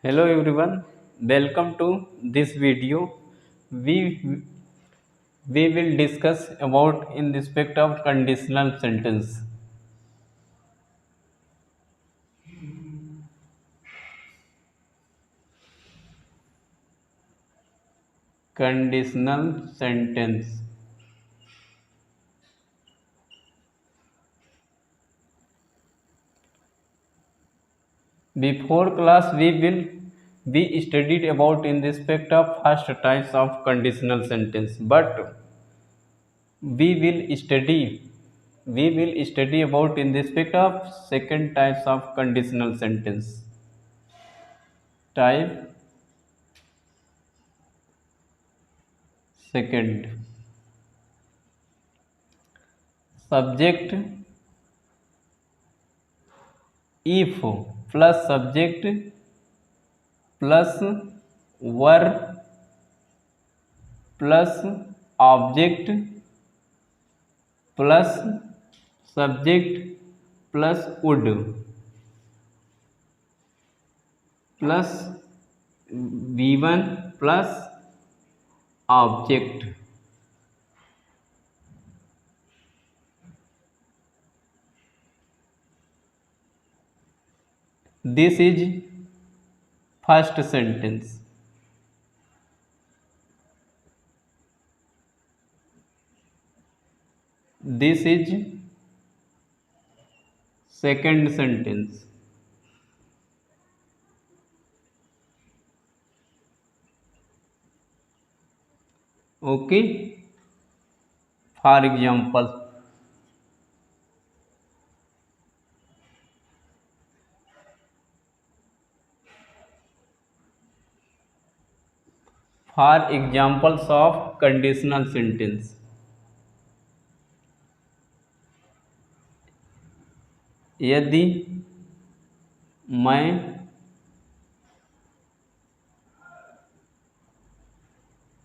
Hello everyone, welcome to this video. We we will discuss about in respect of conditional sentence. Conditional sentence. Before class we studied about in respect of first types of conditional sentence, but we will study we will study about in respect of second types of conditional sentence. Type second. Subject if plus subject plus verb plus object plus subject plus would plus v1 plus object. This is first sentence. This is second sentence. Okay. For example, for examples of conditional sentence. यदि मैं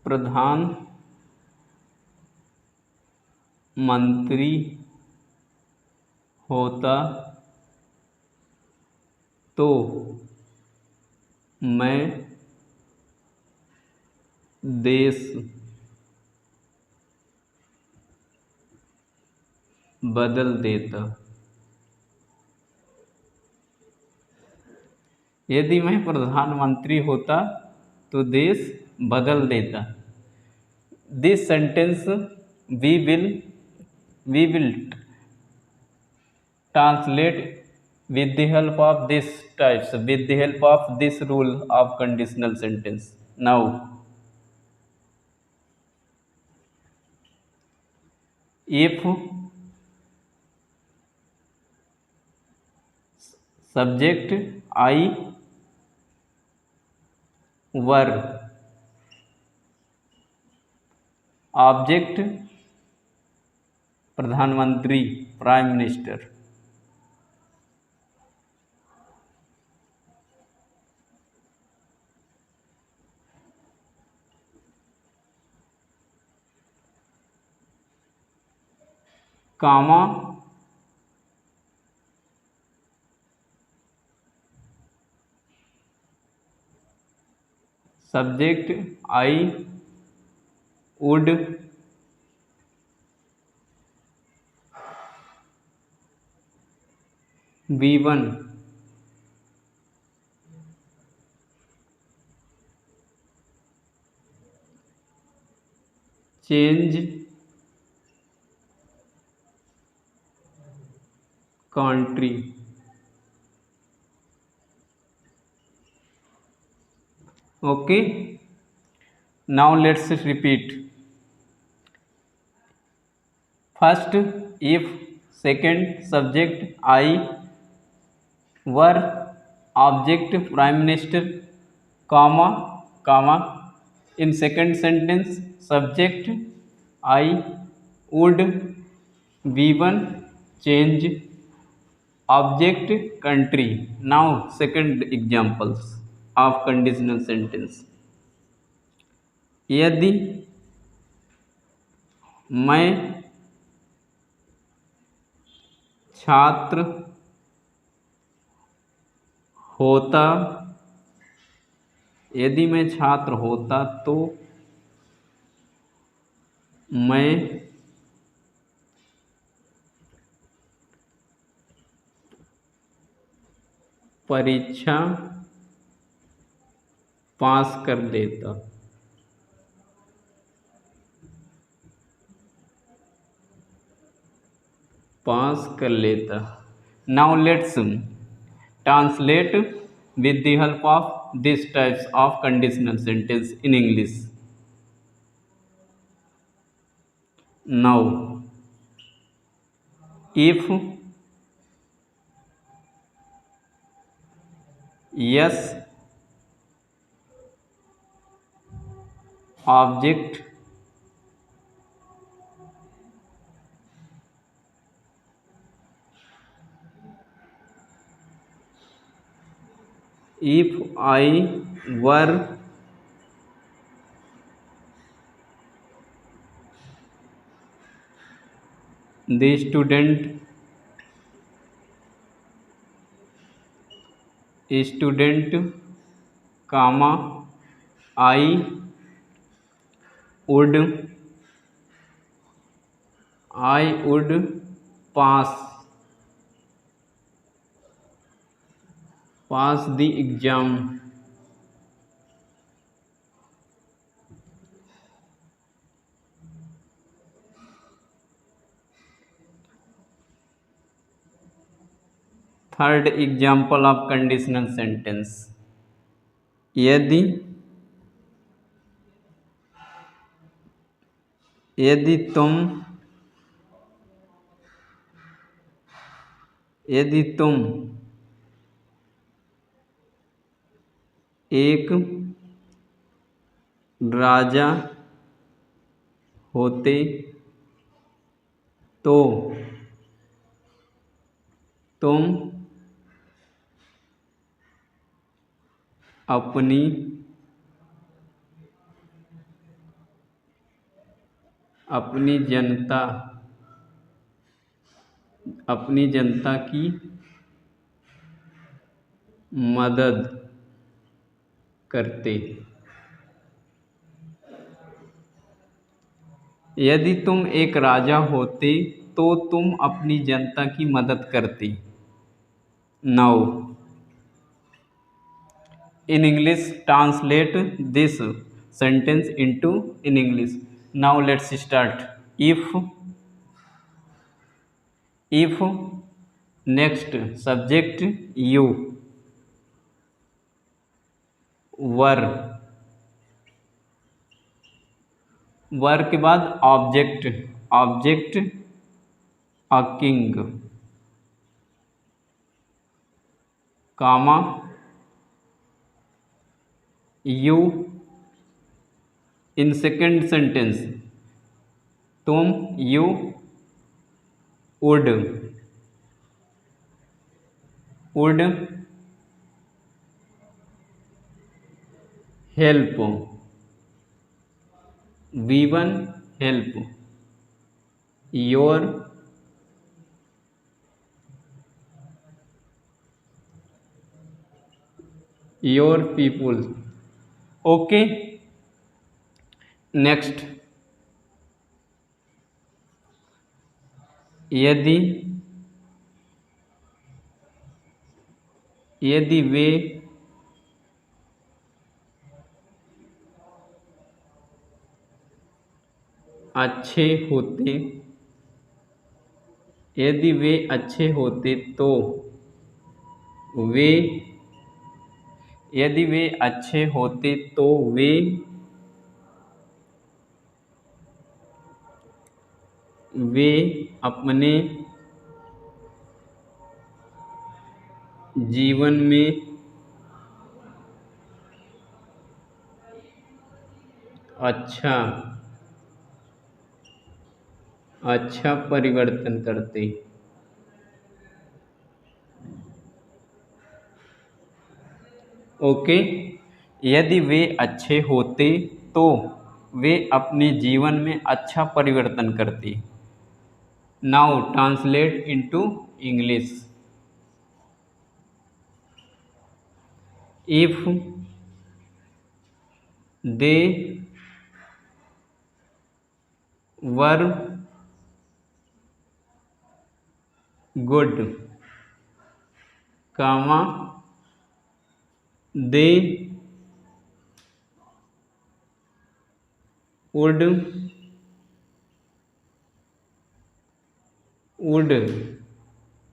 प्रधान मंत्री होता तो मैं देश बदल देता। यदि मैं प्रधानमंत्री होता तो देश बदल देता। This sentence we will translate with the help of this types, with the help of this rule of conditional sentence. Now if subject I were object प्रधानमंत्री prime minister, comma subject I would v1 change country. Okay, now let's repeat. First if, second subject I were object prime minister, comma in second sentence subject I would v1 change object country. Now second examples of conditional sentence. यदि मैं छात्र होता यदि मैं छात्र होता तो मैं परीक्षा पास कर लेता। पास कर लेता। Now let's translate with the help of these types of conditional sentence in English. Now, if yes object if I were the student comma I would pass the exam. Third example of conditional sentence. यदि यदि तुम एक राजा होते तो तुम अपनी जनता की मदद करते। यदि तुम एक राजा होते तो तुम अपनी जनता की मदद करते। Now in English translate this sentence into in English. Now let's start. If next subject you were के बाद object a king comma you in second sentence तुम you would help V1 help your people. Okay, next यदि वे अच्छे होते तो वे अपने जीवन में अच्छा परिवर्तन करते। ओके, यदि वे अच्छे होते तो वे अपने जीवन में अच्छा परिवर्तन करते। Now translate into English. If they were good, comma, they would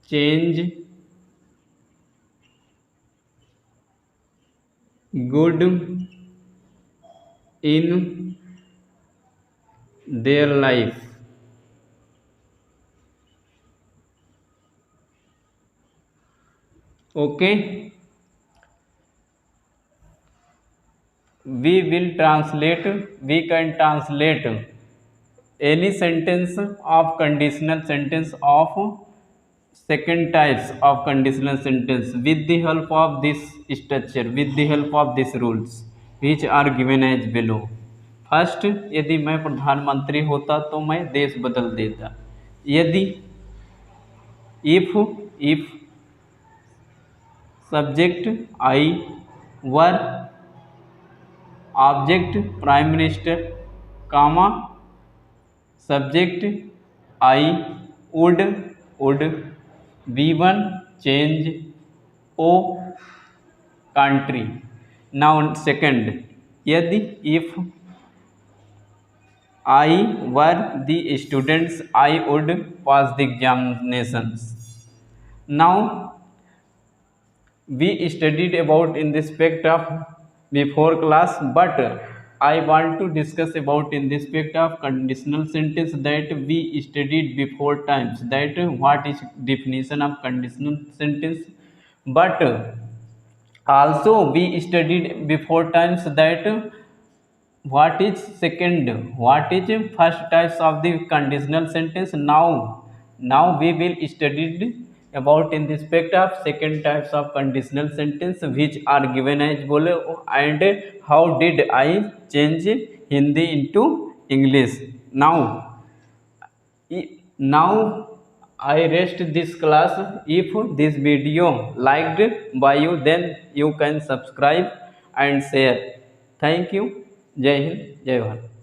change good in their life. Okay, we can translate any sentence of conditional sentence of second types of conditional sentence with the help of this structure, with the help of these rules which are given as below. First, यदि मैं प्रधानमंत्री होता तो मैं देश बदल देता. यदि, if subject I were object prime minister, comma, subject I would V1 change O country. Now second, यदि if I were the students I would pass the examinations. Now we studied about in this aspect of before class, but I want to discuss about in this aspect of conditional sentence that we studied before times, that what is definition of conditional sentence. But also we studied before times that what is second, what is first types of the conditional sentence. Now we will study about in the aspect of second types of conditional sentence which are given as below, and how did I change Hindi into English. Now I rest this class. If this video liked by you, then you can subscribe and share. Thank you. जय हिंद, जय भारत.